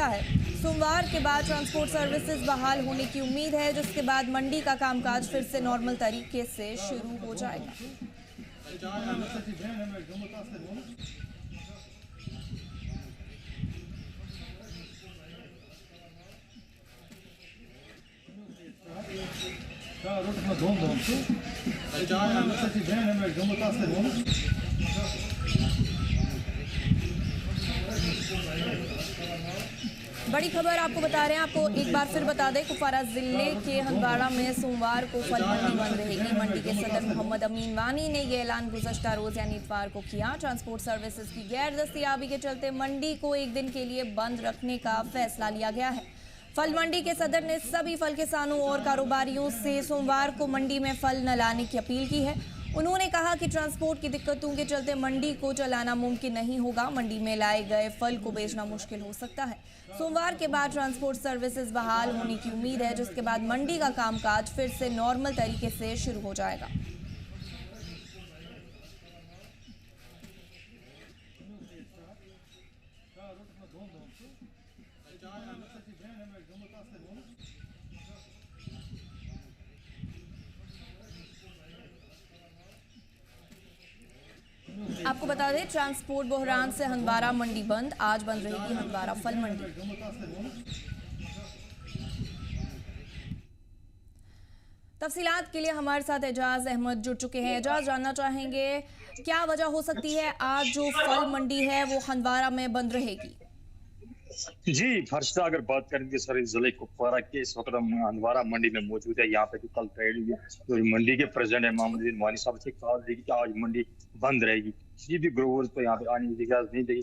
लिखा है, सोमवार के बाद ट्रांसपोर्ट सर्विसेज बहाल होने की उम्मीद है, जिसके बाद मंडी का कामकाज फिर से नॉर्मल तरीके से शुरू हो जाएगा। बड़ी खबर आपको बता रहे हैं, आपको एक बार फिर बता दें, कुपवारा जिले के हंदवाड़ा में सोमवार को फल मंडी बंद रहेगी। मंडी के सदर मोहम्मद अमीन वानी ने यह ऐलान गुज़श्ता रोज यानी इतवार को किया। ट्रांसपोर्ट सर्विसेज की गैर दस्तयाबी के चलते मंडी को एक दिन के लिए बंद रखने का फैसला लिया गया है। फल मंडी के सदर ने सभी फल किसानों और कारोबारियों से सोमवार को मंडी में फल न लाने की अपील की है। उन्होंने कहा कि ट्रांसपोर्ट की दिक्कतों के चलते मंडी को चलाना मुमकिन नहीं होगा। मंडी में लाए गए फल को बेचना मुश्किल हो सकता है। सोमवार के बाद ट्रांसपोर्ट सर्विसेज बहाल होने की उम्मीद है, जिसके बाद मंडी का कामकाज फिर से नॉर्मल तरीके से शुरू हो जाएगा। आपको बता दें, ट्रांसपोर्ट बहरान से हंदवाड़ा मंडी बंद। आज बंद रहेगी हंदवाड़ा फल मंडी। तफसीलात के लिए हमारे साथ एजाज अहमद जुड़ चुके हैं। एजाज, जानना चाहेंगे क्या वजह हो सकती है आज जो फल मंडी है वो हंदवाड़ा में बंद रहेगी? जी फर्शा, अगर बात करेंगे सर जिले कुपवारा के, इस वक्त हम हंदवाड़ा मंडी में मौजूद है। यहाँ पे जो कल ट्रेड जो मंडी के प्रेसिडेंट है मोहम्मद वानी साहब से कहा कि आज मंडी बंद रहेगी। किसी भी ग्रोवर्स को यहाँ पे आने की इजाजत नहीं देगी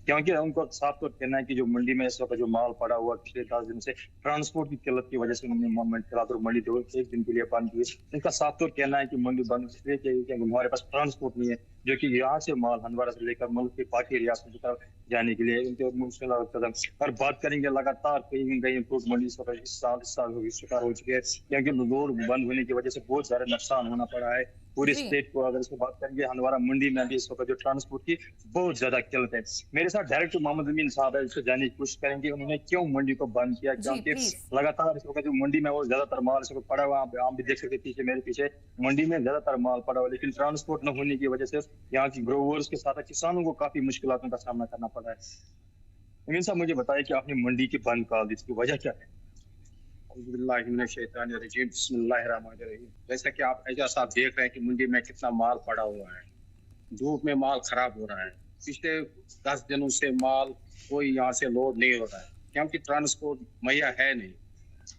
क्योंकि उनको साफ तौर कहना है कि जो मंडी में इस वक्त जो माल पड़ा हुआ पिछले 10 दिन से ट्रांसपोर्ट की किल्लत की वजह से उन्होंने मंडी एक दिन के लिए बंद की। इनका साफ तौर कहना है कि मंडी बंद इसलिए क्योंकि हमारे पास ट्रांसपोर्ट नहीं है, जो कि यहाँ से माल हंदवाड़ा से लेकर मुल्क की बाकी रियासतों की तरफ जाने के लिए इनके मुश्किल कदम। और बात करेंगे लगातार कहीं न कहीं फ्रूट मंडी इस साल शिकार हो चुकी है, क्योंकि रोड बंद होने की वजह से बहुत सारा नुकसान होना पड़ा है पूरी स्टेट को। अगर इसको बात करेंगे हंदवाड़ा मंडी में भी इस वक्त जो ट्रांसपोर्ट की बहुत ज्यादा किल्लत है। मेरे साथ डायरेक्टर मोहम्मद अमीन साहब है, उससे जानने की कोशिश करेंगे उन्होंने क्यों मंडी को बंद किया। क्योंकि लगातार इस वक्त जो मंडी में वो ज्यादातर माल इस वक्त पड़ा हुआ, आप भी देख सकते पीछे मेरे पीछे मंडी में ज्यादातर माल पड़ा हुआ, लेकिन ट्रांसपोर्ट न होने की वजह से यहाँ की ग्रोवर्स के साथ किसानों को काफी मुश्किलों का सामना करना पड़ा है। अमीन साहब, मुझे बताया कि आपने मंडी की बंद कर दी, इसकी वजह क्या है? जैसा कि आप एजाज साहब देख रहे हैं कि मंडी में कितना माल पड़ा हुआ है, धूप में माल खराब हो रहा है। पिछले 10 दिनों से माल कोई यहाँ से लोड नहीं हो रहा है क्योंकि ट्रांसपोर्ट मुहैया है नहीं।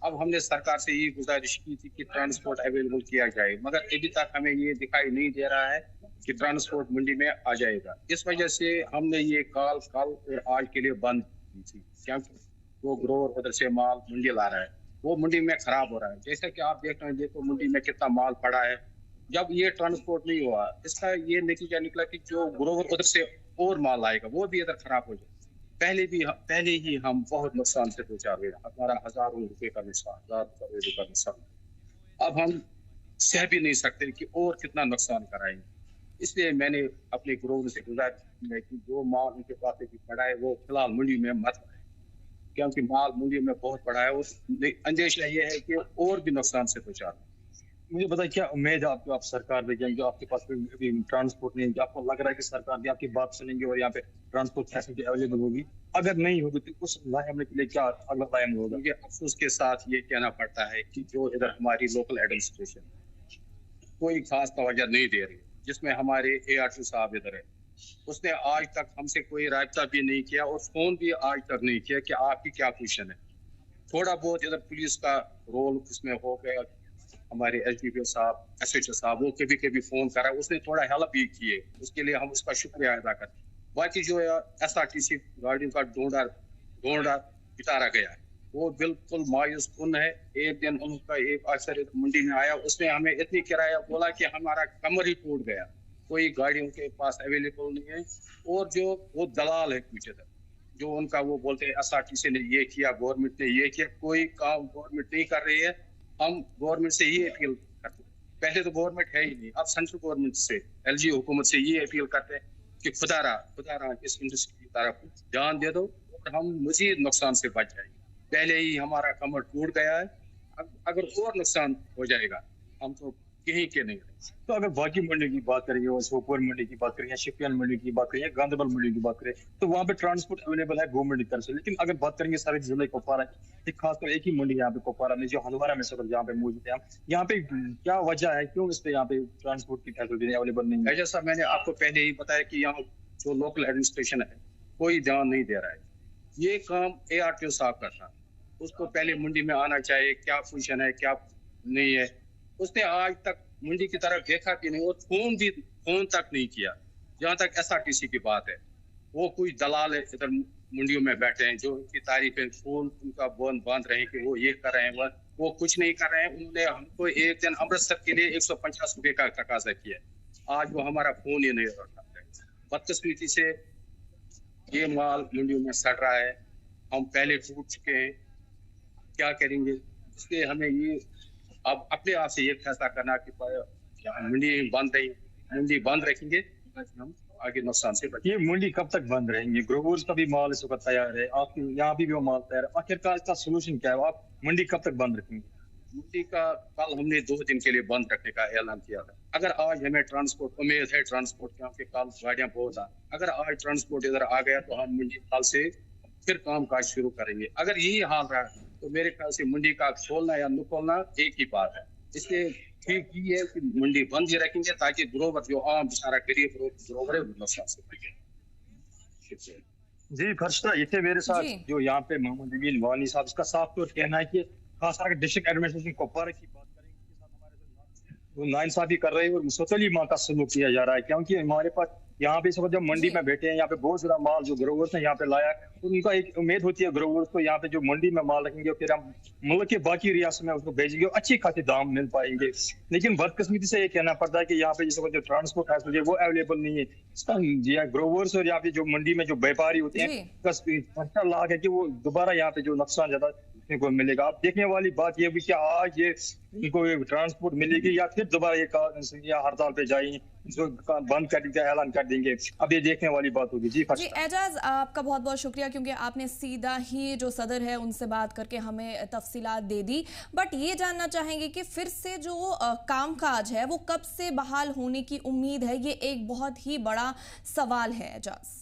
अब हमने सरकार से ये गुजारिश की थी कि ट्रांसपोर्ट अवेलेबल किया जाए, मगर अभी तक हमें ये दिखाई नहीं दे रहा है कि ट्रांसपोर्ट मंडी में आ जाएगा। इस वजह से हमने ये कल और आज के लिए बंद की थी, क्योंकि वो ग्रोवर उधर से माल मंडी ला रहा है, वो मंडी में खराब हो रहा है। जैसा कि आप देख रहे हैं, देखो मंडी में कितना माल पड़ा है। जब ये ट्रांसपोर्ट नहीं हुआ, इसका ये नतीजा निकला कि जो ग्रोवर उधर से और माल आएगा वो भी इधर खराब हो जाए। पहले ही हम बहुत नुकसान से दो चार हुए, हमारा हजारों रुपए का नुकसान, 1000 करोड़ रुपए का नुकसान। अब हम सह भी नहीं सकते कि और कितना नुकसान कराएंगे। इसलिए मैंने अपने ग्रोवर से गुजारिश की कि जो माल उनके पास पड़ा है वो फिलहाल मंडी में मत लाए, क्योंकि माल मंडी में बहुत पड़ा है। और अंदेशा ये है कि और भी नुकसान से दो चार। मुझे बताइए क्या उम्मीद है आपको, आप सरकार देखेंगे जो आपके पास अभी ट्रांसपोर्ट नहीं है, आपको लग रहा है कि सरकार भी आपकी बात सुनेंगे और यहाँ पे ट्रांसपोर्ट फैसिलिटी अवेलेबल होगी? अगर नहीं होगी तो उस लाइन के लिए क्या अगला लाइन होगा? मुझे अफसोस के साथ ये कहना पड़ता है कि जो इधर हमारी लोकल एडमिनिस्ट्रेशन कोई खास तवज्जो नहीं दे रही, जिसमें हमारे ART साहब इधर है, उसने आज तक हमसे कोई राब्ता भी नहीं किया और फोन भी आज तक नहीं किया कि आपकी क्या पोजीशन है। थोड़ा बहुत इधर पुलिस का रोल इसमें हो गया, हमारे SDPO साहब, SHO साहब, वो कभी कभी फोन करा, उसने थोड़ा हेल्प भी किए, उसके लिए हम उसका शुक्रिया अदा करते हैं। बाकी जो SRTC गाड़ियों का ढोंढा बितारा गया है, वो बिल्कुल मायूस कुन है। एक दिन उनका एक अफसर मंडी में आया, उसने हमें इतनी किराया बोला कि हमारा कमर ही टूट गया, कोई गाड़ियों के पास अवेलेबल नहीं है। और जो वो दलाल है कुछ इधर, जो उनका वो बोलते हैं SRTC ने ये किया, गवर्नमेंट ने ये किया, कोई काम गवर्नमेंट नहीं कर रही है। हम गवर्नमेंट से ये अपील करते हैं, पहले तो गवर्नमेंट है ही नहीं, अब सेंट्रल गवर्नमेंट से, LG हुकूमत से ये अपील करते हैं कि खुदारा इस इंडस्ट्री की तरफ ध्यान दे दो और हम मजीद नुकसान से बच जाएंगे। पहले ही हमारा कमर टूट गया है, अगर और नुकसान हो जाएगा हम तो कहीं के नहीं रहेंगे। तो अगर बाकी मंडी की बात करें, और सोपोर मंडी की बात करें, या शिपियान मंडी की बात करें, या गांधरबल मंडी की बात करें, तो वहाँ पे ट्रांसपोर्ट अवेलेबल है गवर्नमेंट की तरफ से। लेकिन अगर बात करेंगे सारे जिले कुपवारा की, खासकर एक ही मंडी यहाँ पे कुपवारा में, जो हंदवारा में सदर जहाँ पे मौजूद है, यहाँ पे क्या वजह है, क्यों इस पे यहाँ पे ट्रांसपोर्ट की फैसिलिटी अवेलेबल नहीं है? जैसा मैंने आपको पहले ही बताया कि यहाँ जो लोकल एडमिनिस्ट्रेशन है कोई ध्यान नहीं दे रहा है। ये काम ARTO साहब का था, उसको पहले मंडी में आना चाहिए, क्या पोजीशन है क्या नहीं है। उसने आज तक मंडी की तरफ देखा कि नहीं, और फोन तक नहीं किया। जहाँ तक SRTC की बात है, वो कुछ दलाल है इधर मंडियों में बैठे हैं जो उनकी तारीफें फोन उनका बांध रहे हैं कि वो ये कर रहे हैं, वो कुछ नहीं कर रहे हैं। उन्होंने हमको एक दिन अमृतसर के लिए 150 रुपए का तकाजा किया, आज वो हमारा फोन ही नहीं उठाते। बदकिस्मती से ये माल मंडियों में सड़ रहा है, हम पहले टूट चुके हैं, क्या करेंगे? इसलिए हमें ये अब अपने आप से ये फैसला करना कि मंडी बंद रखेंगे, हम आगे नुकसान से बचेंगे। ये मंडी कब तक बंद रहेंगे? ग्रोवर्स का भी माल इस वक्त तैयार है, आप यहाँ भी वो माल तैयार है, आखिरकार इसका सोल्यूशन क्या है? आप मंडी कब तक बंद रखेंगे? मंडी का कल हमने 2 दिन के लिए बंद रखने का ऐलान किया था। अगर आज हमें ट्रांसपोर्ट उम्मीद है, ट्रांसपोर्ट क्योंकि कल गाड़ियां बहुत आ, अगर आज ट्रांसपोर्ट इधर आ गया तो हम मंडी कल से फिर काम काज शुरू करेंगे। अगर यही हाल रहा तो मेरे ख्याल से मंडी का खोलना या न खोलना एक ही बात है। इसलिए ठीक ये है कि मंडी बंद ही रखेंगे ताकि ग्रोवर जो आम बेचारा गरीब ग्रोवर है नुकसान से बचे। जी फर्शता, इतने मेरे साथ जी। जो यहाँ पे मोहम्मद अमीन वानी साहब, इसका साफ तौर कहना है कि खासकर डिस्ट्रिक्ट एडमिनिस्ट्रेशन कुपवारा की बात करेंगे, इसके साथ हमारे वो नाइंसाफी कर रहे हैं और मुस्तकिल माँ का सलूक किया जा रहा है। क्योंकि हमारे पास यहाँ पे इस वक्त जब मंडी जी। में बैठे हैं, यहाँ पे बहुत सारा माल जो ग्रोवर्स ने यहाँ पे लाया है, उनका एक उम्मीद होती है ग्रोवर्स को यहाँ पे जो मंडी में माल रखेंगे और फिर हम मुल्क के बाकी रियासत में उसको भेजेंगे और अच्छी खासी दाम मिल पाएंगे। लेकिन बदकिस्मती से ये कहना पड़ता है कि यहाँ पे जिस वक्त जो ट्रांसपोर्ट फैसिलिटी है वो अवेलेबल नहीं है। इसका ग्रोवर्स और यहाँ पे जो मंडी में जो व्यापारी होते हैं, जी। अच्छा लाख है कि वो दोबारा यहाँ पे जो नुकसान ज्यादा को मिलेगा। अब देखने वाली बात ये भी कि आज ये इनको ट्रांसपोर्ट मिलेगी या फिर दोबारा ये हड़ताल पे जाएंगे, जो बंद कर देंगे, ऐलान कर देंगे। अब ये देखने वाली बात होगी। जी जी एजाज, आपका बहुत बहुत शुक्रिया क्योंकि आपने सीधा ही जो सदर है उनसे बात करके हमें तफसीलात दे दी। बट ये जानना चाहेंगे कि फिर से जो कामकाज है वो कब से बहाल होने की उम्मीद है? ये एक बहुत ही बड़ा सवाल है एजाज।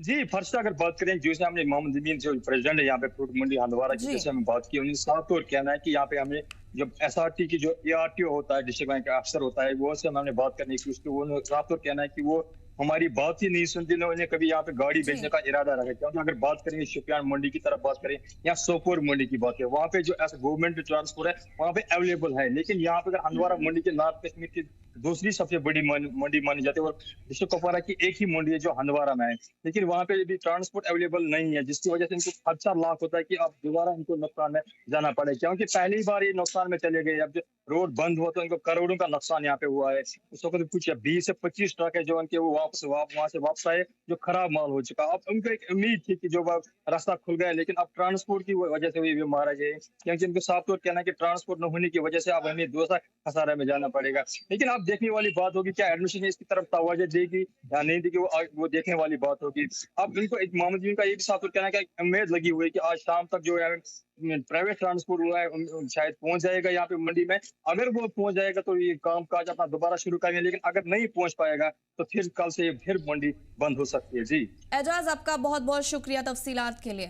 जी फर्स्ट अगर बात करें, जैसे हमने मोहम्मद अमीन जो प्रेसिडेंट है यहाँ पे फ्रूट मंडी हंदवारा की, जैसे हमें बात की, उन्होंने साफ तौर कहना है कि यहाँ पे हमें जब SRT की जो ARTO होता है, डिस्ट्रिक्ट बैंक का अफसर होता है, वो से हमने बात करने की, उसको वो साफ तौर कहना है कि वो हमारी बात ही नहीं सुनती, ना उन्हें कभी यहाँ पे गाड़ी भेजने का इरादा रखा। क्योंकि अगर बात करेंगे शिपियान मंडी की तरफ बात करें या सोपोर मंडी की बात करें, वहाँ पे जो गवर्नमेंट ट्रांसपोर्ट है वहाँ पे अवेलेबल है। लेकिन यहाँ पे अगर हंदवारा मंडी के नॉर्थ कश्मीर की दूसरी सबसे बड़ी मंडी मानी जाती है और डिस्ट्रिक्ट कुपवारा की एक ही मंडी है जो हंदवारा में है, लेकिन वहाँ पे भी ट्रांसपोर्ट अवेलेबल नहीं है, जिसकी वजह से इनको खर्चा लाख होता है कि अब दोबारा इनको नुकसान में जाना पड़े। क्योंकि पहली बार ये नुकसान में चले गए, अब रोड बंद हुआ तो इनको करोड़ों का नुकसान यहाँ पे हुआ है। उस वक्त कुछ 20 से 25 ट्रक है जो उनके वो वहां से वापस आए जो खराब माल हो चुका। अब उनको एक उम्मीद थी कि जो रास्ता खुल गया, लेकिन अब ट्रांसपोर्ट की वजह से भी मारा गए। क्योंकि इनको साफ तौर कहना है कि ट्रांसपोर्ट न होने की वजह से अब हमें दूसरा खसारा में जाना पड़ेगा। लेकिन अब देखने वाली बात होगी क्या एडमिनिस्ट्रेशन इसकी तरफ तवज्जो देगी या नहीं देगी, वो देखने वाली बात होगी। अब इनको एक मोहम्मद अमीन का एक साथ कहना है कि उम्मीद लगी हुई है कि आज शाम तक जो है प्राइवेट ट्रांसपोर्ट हुआ है शायद पहुंच जाएगा यहाँ पे मंडी में। अगर वो पहुंच जाएगा तो ये काम काज अपना दोबारा शुरू करेंगे, लेकिन अगर नहीं पहुंच पाएगा तो फिर कल से फिर मंडी बंद हो सकती है। जी एजाज, आपका बहुत बहुत शुक्रिया तफसीलात के लिए।